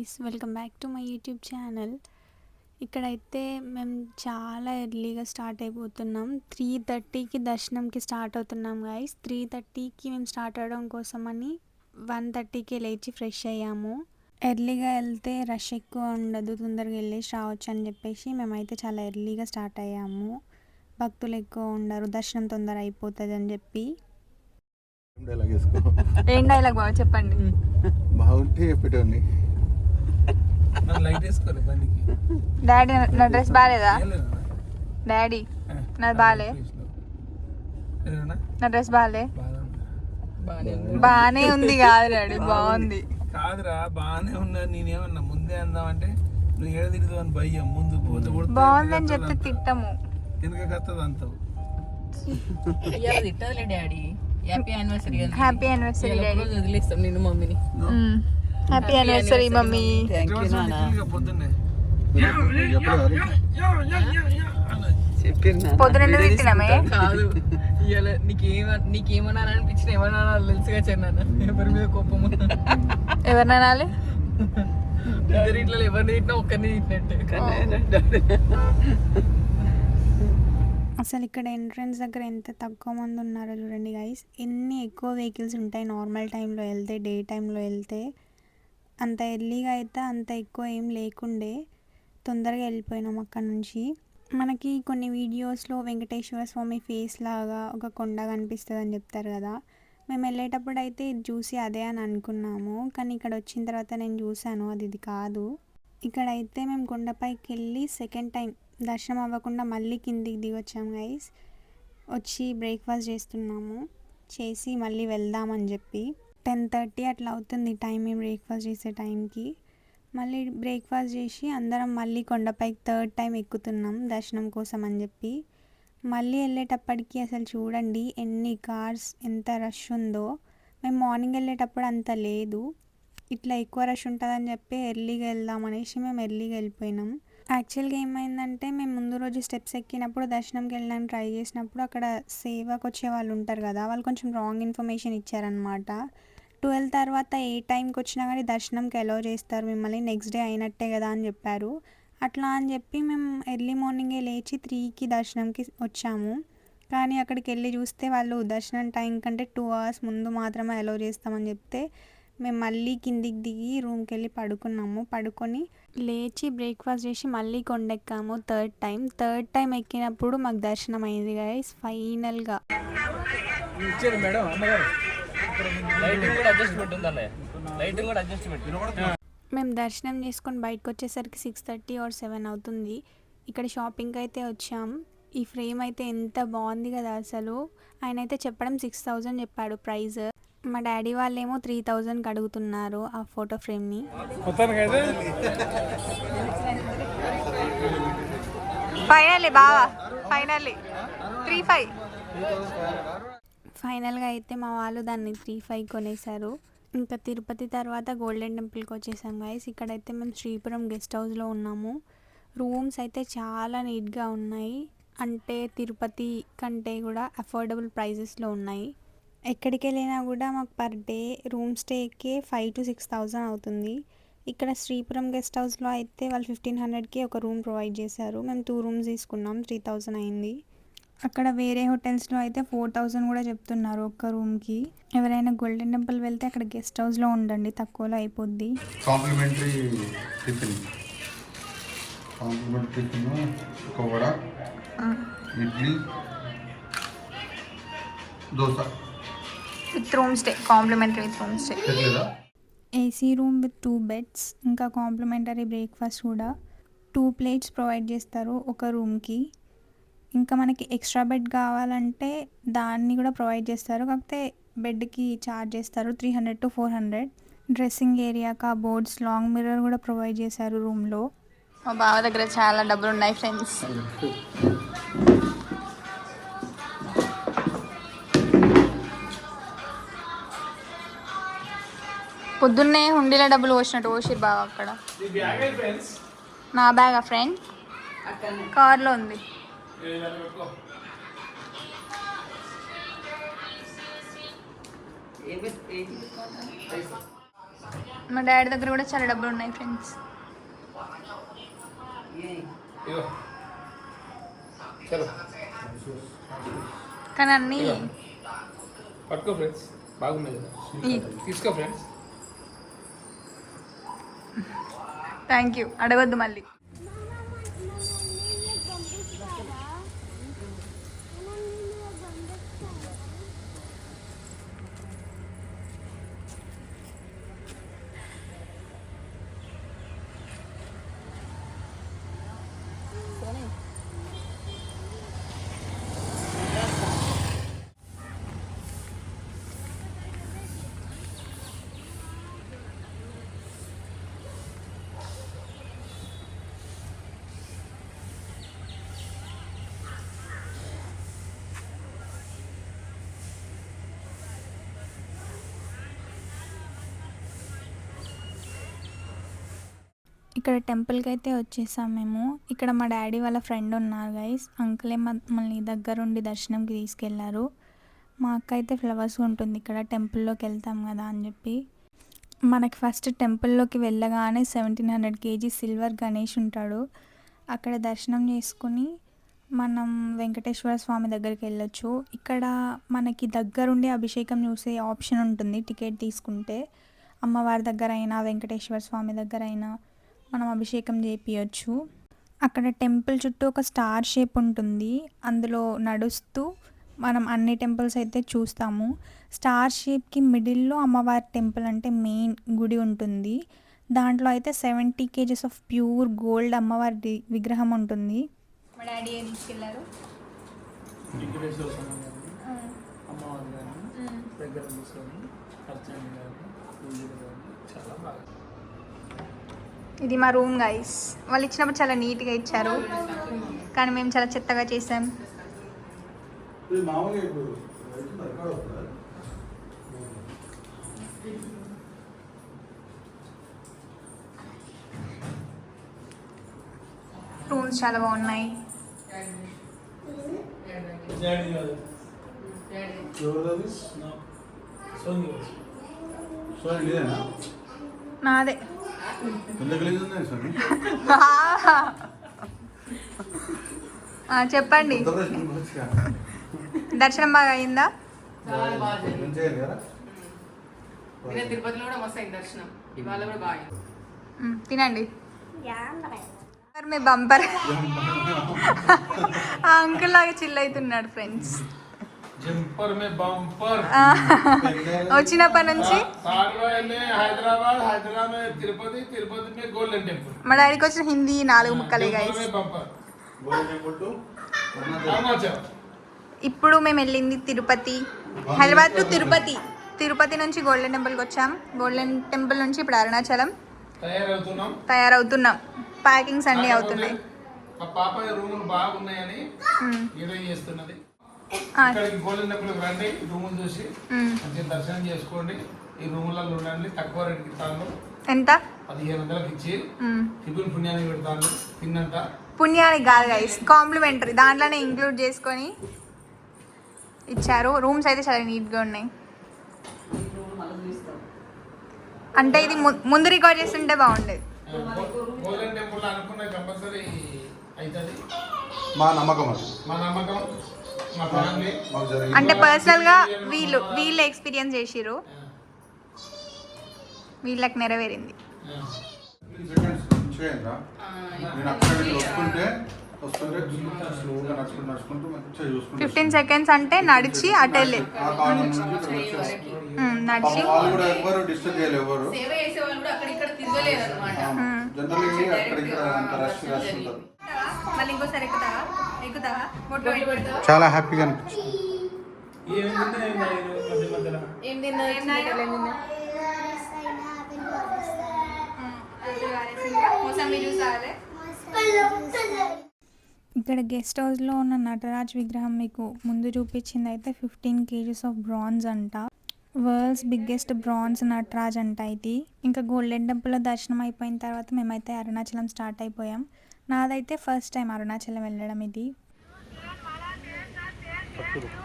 Guys, welcome back to my YouTube channel. ఇక్కడైతే మేము చాలా ఎర్లీగా స్టార్ట్ అయిపోతున్నాం. 3:30కి దర్శనంకి స్టార్ట్ అవుతున్నాం గైస్. 3:30కి మేము స్టార్ట్ అవడం కోసమని 1:30కి లేచి ఫ్రెష్ అయ్యాము. ఎర్లీగా వెళ్తే రష్ ఎక్కువ ఉండదు, తొందరగా వెళ్ళేసి రావచ్చు అని చెప్పేసి మేమైతే చాలా ఎర్లీగా స్టార్ట్ అయ్యాము. భక్తులు ఎక్కువ ఉండరు, దర్శనం తొందర అయిపోతుంది అని చెప్పి. ఏం డైలాగ్ బాగా చెప్పండి. బాగుంటే చెప్పేటోని. డాడీ నా డ్రెస్ బాగాలేదా? డాడీ నాది బాగాలే, నా డ్రెస్ బాగాలే. బాగానే ఉంది కాదు డాడీ, బాగుంది కాదురా, బాగానే ఉన్నా. నేనేమన్నా ముందే అందామంటే నువ్వు ఏడ తిరుగుతావు అని భయం. ముందు పోతే బాగుందని చెప్తే తిట్టము, వెనుక కత్తది అంటావు. తిట్టదులే daddy. Happy anniversary. Happy anniversary daddy. వదిలేస్తాం నిన్ను మమ్మీని. Happy anniversary mummy. పొద్దున్నే పొద్దున తిట్టినామే కాదు, ఇవాళ నీకేమన్నా అనిపించిన ఏమన్నా తెలుసుగా చెన్నాను. ఎవరి మీద కోపము, ఎవరిని అనాలి? ఇద్దరు ఇట్లా ఎవరిని తిట్టినా ఒక్కరిని తిట్టినట్టే. అసలు ఇక్కడ ఎంట్రన్స్ దగ్గర ఎంత తక్కువ మంది ఉన్నారో చూడండి గైస్. ఎన్ని ఎక్కువ వెహికల్స్ ఉంటాయి నార్మల్ టైంలో వెళ్తే, డే టైంలో వెళ్తే. అంత ఎర్లీగా అయితే అంత ఎక్కువ ఏం లేకుండే, తొందరగా వెళ్ళిపోయినాం అక్కడ నుంచి. మనకి కొన్ని వీడియోస్లో వెంకటేశ్వర స్వామి ఫేస్ లాగా ఒక కొండ కనిపిస్తుంది అని చెప్తారు కదా. మేము వెళ్ళేటప్పుడు అయితే ఇది చూసి అదే అని అనుకున్నాము, కానీ ఇక్కడ వచ్చిన తర్వాత నేను చూశాను అది ఇది కాదు. ఇక్కడైతే మేము కొండపైకి వెళ్ళి సెకండ్ టైం దర్శనం అవ్వకుండా మళ్ళీ కిందికి దిగి వచ్చాము గైస్. వచ్చి బ్రేక్ఫాస్ట్ చేస్తున్నాము, చేసి మళ్ళీ వెళ్దామని చెప్పి. 10:30 అట్లా అవుతుంది టైం మేము బ్రేక్ఫాస్ట్ చేసే టైంకి. మళ్ళీ బ్రేక్ఫాస్ట్ చేసి అందరం మళ్ళీ కొండపైకి థర్డ్ టైం ఎక్కుతున్నాం దర్శనం కోసం అని చెప్పి. మళ్ళీ వెళ్ళేటప్పటికి అసలు చూడండి ఎన్ని కార్స్, ఎంత రష్ ఉందో. మేము మార్నింగ్ వెళ్ళేటప్పుడు అంత లేదు, ఇట్లా ఎక్కువ రష్ ఉంటుందని చెప్పి ఎర్లీగా వెళ్దాం అనేసి మేము ఎర్లీగా వెళ్ళిపోయినాం. యాక్చువల్గా ఏమైందంటే మేము ముందు రోజు స్టెప్స్ ఎక్కినప్పుడు దర్శనంకి వెళ్ళడానికి ట్రై చేసినప్పుడు అక్కడ సేవకు వచ్చే వాళ్ళు ఉంటారు కదా, వాళ్ళు కొంచెం రాంగ్ ఇన్ఫర్మేషన్ ఇచ్చారనమాట. 12 తర్వాత ఏ టైంకి వచ్చినా కానీ దర్శనంకి అలౌ చేస్తారు మిమ్మల్ని, నెక్స్ట్ డే అయినట్టే కదా అని చెప్పారు. అట్లా అని చెప్పి మేము ఎర్లీ మార్నింగే లేచి 3కి దర్శనంకి వచ్చాము. కానీ అక్కడికి వెళ్ళి చూస్తే వాళ్ళు దర్శనం టైం కంటే 2 hours ముందు మాత్రమే అలౌ చేస్తామని చెప్తే మేము మళ్ళీ కిందికి దిగి రూమ్కి వెళ్ళి పడుకున్నాము. పడుకొని లేచి బ్రేక్ఫాస్ట్ చేసి మళ్ళీ కొండెక్కాము థర్డ్ టైం ఎక్కినప్పుడు మాకు దర్శనం అయింది గైస్ ఫైనల్గా. మేము దర్శనం చేసుకొని బయటకు వచ్చేసరికి 6:30 or 7 అవుతుంది. ఇక్కడ షాపింగ్కి అయితే వచ్చాం. ఈ ఫ్రేమ్ అయితే ఎంత బాగుంది కదా అసలు. ఆయన అయితే చెప్పడం 6,000 చెప్పాడు ప్రైస్. మా డాడీ వాళ్ళేమో 3,000కి అడుగుతున్నారు ఆ ఫోటో ఫ్రేమ్ని. ఫైనల్లీ బావా, ఫైనల్లీ 3,500. ఫైనల్గా అయితే మా వాళ్ళు దాన్ని 3,500 కొనేశారు. ఇంకా తిరుపతి తర్వాత గోల్డెన్ టెంపుల్కి వచ్చేసాం గైస్. ఇక్కడైతే మేము శ్రీపురం గెస్ట్ హౌస్లో ఉన్నాము. రూమ్స్ అయితే చాలా నీట్గా ఉన్నాయి, అంటే తిరుపతి కంటే కూడా అఫోర్డబుల్ ప్రైజెస్లో ఉన్నాయి. ఎక్కడికి వెళ్ళినా కూడా మాకు పర్ డే రూమ్ స్టేకే 5,000 to 6,000 అవుతుంది. ఇక్కడ శ్రీపురం గెస్ట్ హౌస్లో అయితే వాళ్ళు 1,500కి ఒక రూమ్ ప్రొవైడ్ చేశారు. మేము 2 rooms తీసుకున్నాం, 3,000 అయింది. అక్కడ వేరే హోటల్స్లో అయితే 4,000 కూడా చెప్తున్నారు ఒక్క రూమ్కి. ఎవరైనా గోల్డెన్ టెంపుల్ వెళ్తే అక్కడ గెస్ట్ హౌస్లో ఉండండి, తక్కువలో అయిపోద్ది. కాంప్లిమెంటరీ టిఫిన్, ఒక vada, idli, dosa with room stay, complimentary with room stay. AC room with 2 beds, ఇంకా కాంప్లిమెంటరీ బ్రేక్ఫాస్ట్ కూడా. 2 plates ప్రొవైడ్ చేస్తారు ఒక రూమ్కి. ఇంకా మనకి ఎక్స్ట్రా బెడ్ కావాలంటే దాన్ని కూడా ప్రొవైడ్ చేస్తారు, కాకపోతే బెడ్కి ఛార్జ్ చేస్తారు 300 to 400. Dressing area, cupboards, long mirror కూడా ప్రొవైడ్ చేశారు రూమ్లో. మా బావ దగ్గర చాలా డబ్బులు ఉన్నాయి ఫ్రెండ్స్. పొద్దున్నే హుండీలో డబ్బులు పోసినట్టు పోసిరు బావ అక్కడ. నా బ్యాగ్ ఆ ఫ్రెండ్ కార్లో ఉంది. మా డాడీ దగ్గర కూడా చాలా డబ్బులు ఉన్నాయి ఫ్రెండ్స్. ఇగో చలో కానీ అన్నీ పట్టుకో ఫ్రెండ్స్, బాగున్నాయి కదా, తీసుకో ఫ్రెండ్స్. థ్యాంక్ యూ, అడగొద్దు మళ్ళీ. ఇక్కడ టెంపుల్కి అయితే వచ్చేసాం మేము. ఇక్కడ మా డాడీ వాళ్ళ ఫ్రెండ్ ఉన్నారు గైస్, అంకులే మమ్మల్ని దగ్గరుండి దర్శనంకి తీసుకెళ్లారు. మా అక్క అయితే ఫ్లవర్స్ ఉంటుంది ఇక్కడ, టెంపుల్లోకి వెళ్తాం కదా అని చెప్పి. మనకి ఫస్ట్ టెంపుల్లోకి వెళ్ళగానే 1700 kg సిల్వర్ గణేష్ ఉంటాడు. అక్కడ దర్శనం చేసుకుని మనం వెంకటేశ్వర స్వామి దగ్గరికి వెళ్ళొచ్చు. ఇక్కడ మనకి దగ్గరుండి అభిషేకం చూసే ఆప్షన్ ఉంటుంది టికెట్ తీసుకుంటే. అమ్మవారి దగ్గర అయినా వెంకటేశ్వర స్వామి దగ్గర అయినా మనం అభిషేకం చేయించవచ్చు. అక్కడ టెంపుల్ చుట్టూ ఒక స్టార్ షేప్ ఉంటుంది, అందులో నడుస్తూ మనం అన్ని టెంపుల్స్ అయితే చూస్తాము. స్టార్ షేప్కి మిడిల్లో అమ్మవారి టెంపుల్ అంటే మెయిన్ గుడి ఉంటుంది. దాంట్లో అయితే 70 kg ఆఫ్ ప్యూర్ గోల్డ్ అమ్మవారి విగ్రహం ఉంటుంది. మా డాడీ ఏం తీసుకెళ్ళారు? వెంకటేశ్వర స్వామి గారిని, అమ్మవారి గారిని దగ్గర తీసుకొని అర్చన గారిని, పూజలు గారిని చాలా బాగా. ఇది మా రూమ్ గైస్. వాళ్ళు ఇచ్చినప్పుడు చాలా నీట్గా ఇచ్చారు, కానీ మేము చాలా చెత్తగా చేసాం. రూమ్స్ చాలా బాగున్నాయి. డాడీ కాదు, సోని నాదే. చెప్పండి, దర్శనం బాగా అయిందా? తిరుపతిలో కూడా మస్తు అయింది దర్శనం, ఇవాళ కూడా బాగా అయింది. తినండి. మీ బంపర్ ఆ అంకుల్ లాగా చిల్ అవుతున్నాడు ఫ్రెండ్స్. జంపర్ మే బంపర్ వచ్చినప్పటి నుంచి హైదరాబాద్, హైదరాబాద్ మే తిరుపతి, తిరుపతి మే గోల్డెన్ టెంపుల్. మా డాడీకి వచ్చిన హిందీ 4 ముక్కలే గైస్. ఇప్పుడు మేము వెళ్ళింది తిరుపతి, హైదరాబాద్ టు తిరుపతి. తిరుపతి నుంచి గోల్డెన్ టెంపుల్కి వచ్చాం. గోల్డెన్ టెంపుల్ నుంచి ఇప్పుడు అరుణాచలం తయారవుతున్నాం. ప్యాకింగ్స్ అన్నీ అవుతున్నాయి. మా పాప రూములు బాగున్నాయని ఈరోజు చేస్తున్నది. ఇక్కడికి గోల్డెన్ టెంపుల్కి రండి, రూములు చూసి మంచిగా దర్శనం చేసుకోండి. ఈ రూములలో ఉండండి, తక్కువ రేటుకి ఇస్తాను. ఎంత? 1500 ఇచ్చి టిఫిన్ పుణ్యానికి పెడతాను. తిన్నంత పుణ్యానికి కాదు గైస్, కాంప్లిమెంటరీ దాంట్లోనే ఇంక్లూడ్ చేసుకొని ఇచ్చారు. రూమ్స్ అయితే చాలా నీట్గా ఉన్నాయి. అంటే ఇది ముందు రికార్డ్ చేస్తుంటే బాగుండేది. గోల్డెన్ టెంపుల్ అనుకున్న కంపల్సరీ అవుతుంది. మా నమ్మకం అది, మా నమ్మకం, మా ఫ్యామిలీ. అంటే పర్సనల్గా వీళ్ళు ఎక్స్పీరియన్స్ చేసిర్రు, వీళ్ళకి నెరవేరింది. నేను అక్కడ వస్తుంటే స్లోగా నడుచుకుంటూ మంచిగా చూసుకుంటూ 15 seconds అంటే నడిచి అటు వెళ్ళి ఆ కాలం నుంచి నడిచి వాళ్ళు కూడా ఎవరు డిస్టర్బ్ చేయలేదు. ఎవరు సేవ చేసే వాళ్ళు కూడా అక్కడ ఇక్కడ తిరగలేదు అనమాట. జనరల్లీ అక్కడ ఇక్కడ అంత రష్ ఉంటారు. మళ్ళీ ఇంకోసారి ఎక్కుతావా చాలా హ్యాపీగా అనిపించింది. ఏం తిన్నా? ఇక్కడ గెస్ట్ హౌస్లో ఉన్న నటరాజ్ విగ్రహం మీకు ముందు చూపించింది అయితే 15 kg ఆఫ్ బ్రాంజ్ అంట. వరల్డ్స్ బిగ్గెస్ట్ బ్రాంజ్ నటరాజ్ అంట ఇది. ఇంకా గోల్డెన్ టెంపుల్లో దర్శనం అయిపోయిన తర్వాత మేమైతే అరుణాచలం స్టార్ట్ అయిపోయాం. నాదైతే ఫస్ట్ టైం అరుణాచలం వెళ్ళడం. ఇది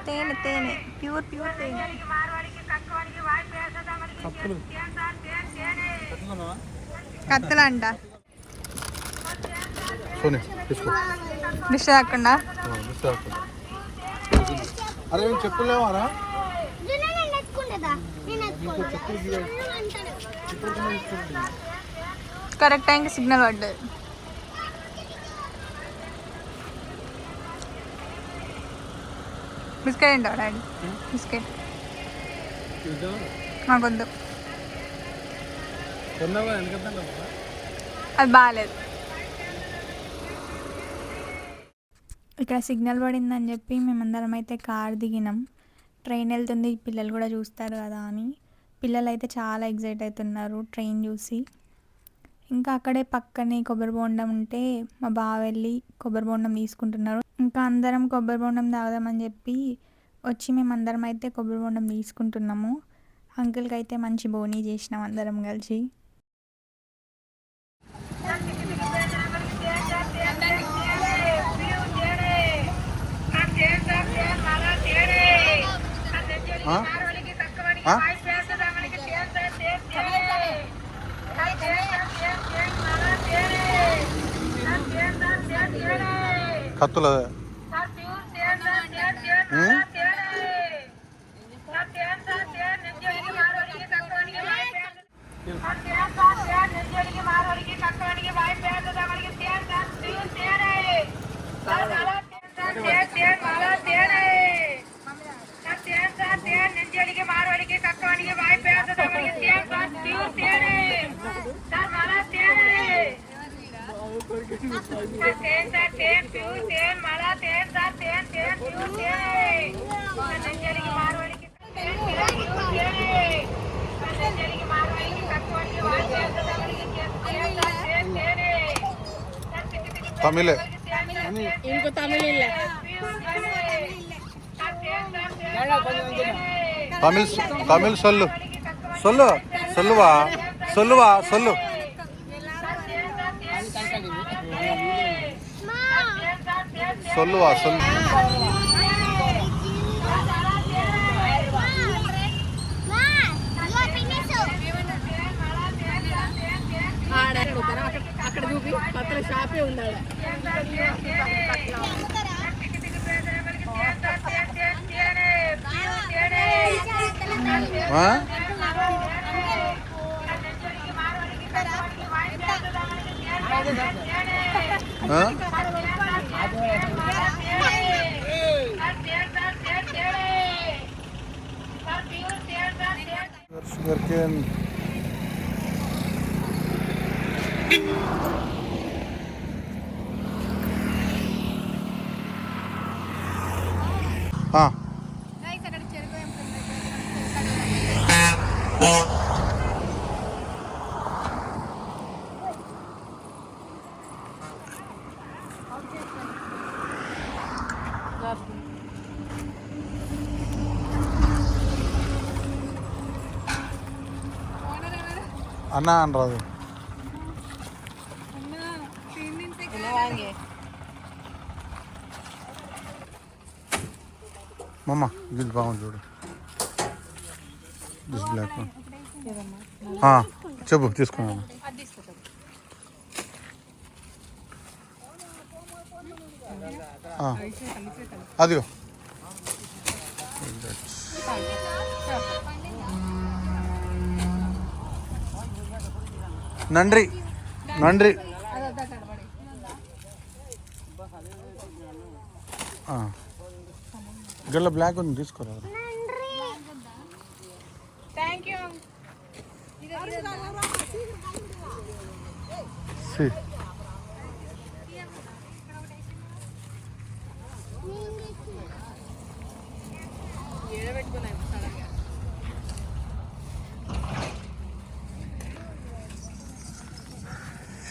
తేనె ప్యూర్ తేనె. కత్తులంట సోని తీసుకో. డిష్ తాకుండా మిస్ అవుతుంది. అరే ఏం చెప్పులేవారా? కరెక్ట్ టైంకి సిగ్నల్ పడ్డది. బిస్కెట్ ఏంటో డాడీ బిస్కెట్ మాకొద్దు, అది బాగాలేదు. ఇక్కడ సిగ్నల్ పడిందని చెప్పి మేమందరం అయితే కార్ దిగినాం. ట్రైన్ వెళ్తుంది, పిల్లలు కూడా చూస్తారు కదా అని. పిల్లలు అయితే చాలా ఎగ్జైట్ అవుతున్నారు ట్రైన్ చూసి. ఇంకా అక్కడే పక్కనే కొబ్బరి బొండం ఉంటే మా బావ వెళ్ళి కొబ్బరి బొండం తీసుకుంటున్నారు. ఇంకా అందరం కొబ్బరి బొండం తాగుదామని చెప్పి వచ్చి మేమందరం అయితే కొబ్బరి బొండం తీసుకుంటున్నాము. అంకుల్కి అయితే మంచి బోనీ చేసినాం అందరం కలిసి. కత్తుల తమిళే ఇంకో తమిళ తమిళ్ తమిళ్ సొల్లు సొల్లు సొల్లువా సొల్లువా సొల్లు సొల్లువా సొల్లు. అక్కడ చూపి పక్కన షాపే ఉంది. షుగర్ కేన్ అన్నా అనరాదు. మమ్మ ఇది బాగుంది చూడు. దిస్ బ్లాక్ చెప్పు తీసుకున్నాను. అదిగో నండ్రి నండ్రి గల్ల బ్లాక్ ఉంది తీసుకోరా.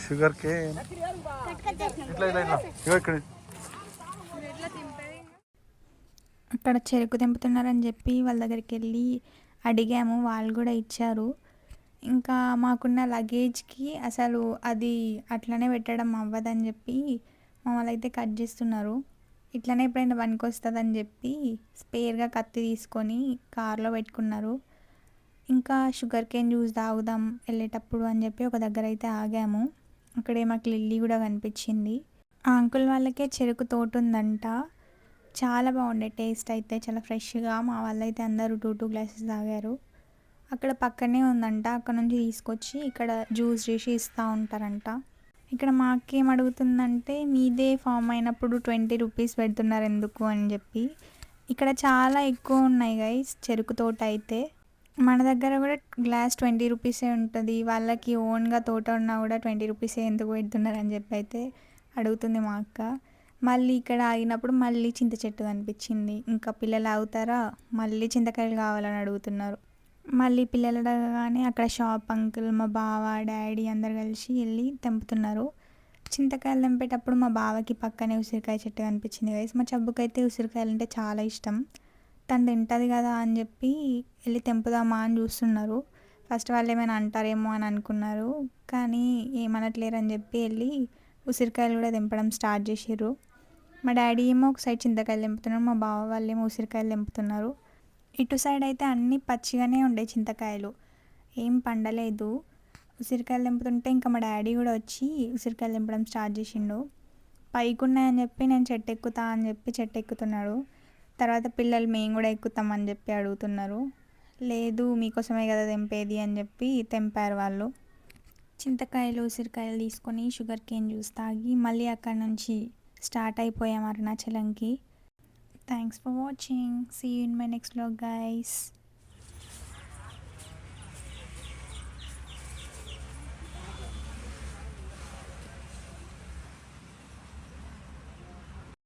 షుగర్ కేన్ ఇట్లా ఇట్లా ఇట్లా ఇక్కడ అక్కడ చెరుకు తెంపుతున్నారని చెప్పి వాళ్ళ దగ్గరికి వెళ్ళి అడిగాము, వాళ్ళు కూడా ఇచ్చారు. ఇంకా మాకున్న లగేజ్కి అసలు అది అట్లనే పెట్టడం అవ్వదని చెప్పి మమ్మల్ని అయితే కట్ చేస్తున్నారు. ఇట్లనే ఎప్పుడైనా పనికి వస్తుందని చెప్పి స్పేర్గా కత్తి తీసుకొని కార్లో పెట్టుకున్నారు. ఇంకా షుగర్ కేన్ జ్యూస్ తాగుదాం వెళ్ళేటప్పుడు అని చెప్పి ఒక దగ్గర అయితే ఆగాము. అక్కడే మాకు లిల్లీ కూడా కనిపించింది. ఆ అంకుల్ వాళ్ళకే చెరుకు తోట ఉందంట. చాలా బాగుండే టేస్ట్ అయితే, చాలా ఫ్రెష్గా. మా వాళ్ళైతే అందరూ 2 గ్లాసెస్ తాగారు. అక్కడ పక్కనే ఉందంట, అక్కడ నుంచి తీసుకొచ్చి ఇక్కడ జ్యూస్ చేసి ఇస్తూ ఉంటారంట. ఇక్కడ మాకేం అడుగుతుందంటే మీదే ఫామ్ అయినప్పుడు 20 రూపీస్ పెడుతున్నారు ఎందుకు అని చెప్పి. ఇక్కడ చాలా ఎక్కువ ఉన్నాయి గైస్ చెరుకు తోట అయితే. మన దగ్గర కూడా గ్లాస్ 20 రూపీసే ఉంటుంది, వాళ్ళకి ఓన్గా తోట ఉన్నా కూడా 20 రూపీసే ఎందుకు పెడుతున్నారు అని చెప్పి అయితే అడుగుతుంది మా అక్క. మళ్ళీ ఇక్కడ ఆగినప్పుడు మళ్ళీ చింత చెట్టు కనిపించింది. ఇంకా పిల్లలు ఆగుతారా, మళ్ళీ చింతకాయలు కావాలని అడుగుతున్నారు. మళ్ళీ పిల్లలు అడగగానే అక్కడ షాప్ అంకుల్, మా బావ, డాడీ అందరు కలిసి వెళ్ళి తెంపుతున్నారు. చింతకాయలు తెంపేటప్పుడు మా బావకి పక్కనే ఉసిరికాయ చెట్టు కనిపించింది గైస్. మా చబ్బుకైతే ఉసిరికాయలు అంటే చాలా ఇష్టం. తను తింటుంది కదా అని చెప్పి వెళ్ళి తెంపుదామా అని చూస్తున్నారు. ఫస్ట్ వాళ్ళు ఏమైనా అంటారేమో అని అనుకున్నారు, కానీ ఏమనట్లేరు అని చెప్పి వెళ్ళి ఉసిరికాయలు కూడా తెంపడం స్టార్ట్ చేసారు. మా డాడీ ఏమో ఒక సైడ్ చింతకాయలు తెంపుతున్నారు, మా బావ వాళ్ళు ఏమో ఉసిరికాయలు తెంపుతున్నారు. ఇటు సైడ్ అయితే అన్నీ పచ్చిగానే ఉండే చింతకాయలు, ఏం పండలేదు. ఉసిరికాయలు తెంపుతుంటే ఇంకా మా డాడీ కూడా వచ్చి ఉసిరికాయలు తెంపడం స్టార్ట్ చేసిండు. పైకి ఉన్నాయని చెప్పి నేను చెట్టు ఎక్కుతా అని చెప్పి చెట్టు ఎక్కుతున్నాడు. తర్వాత పిల్లలు మేము కూడా ఎక్కుతామని చెప్పి అడుగుతున్నారు. లేదు మీకోసమే కదా తెంపేది అని చెప్పి తెంపారు వాళ్ళు. చింతకాయలు ఉసిరికాయలు తీసుకొని షుగర్ కేన్ జ్యూస్ తాగి మళ్ళీ అక్కడ నుంచి స్టార్ట్ అయిపోయాం అరుణాచలంకి. Thanks for watching. See you in my next vlog guys.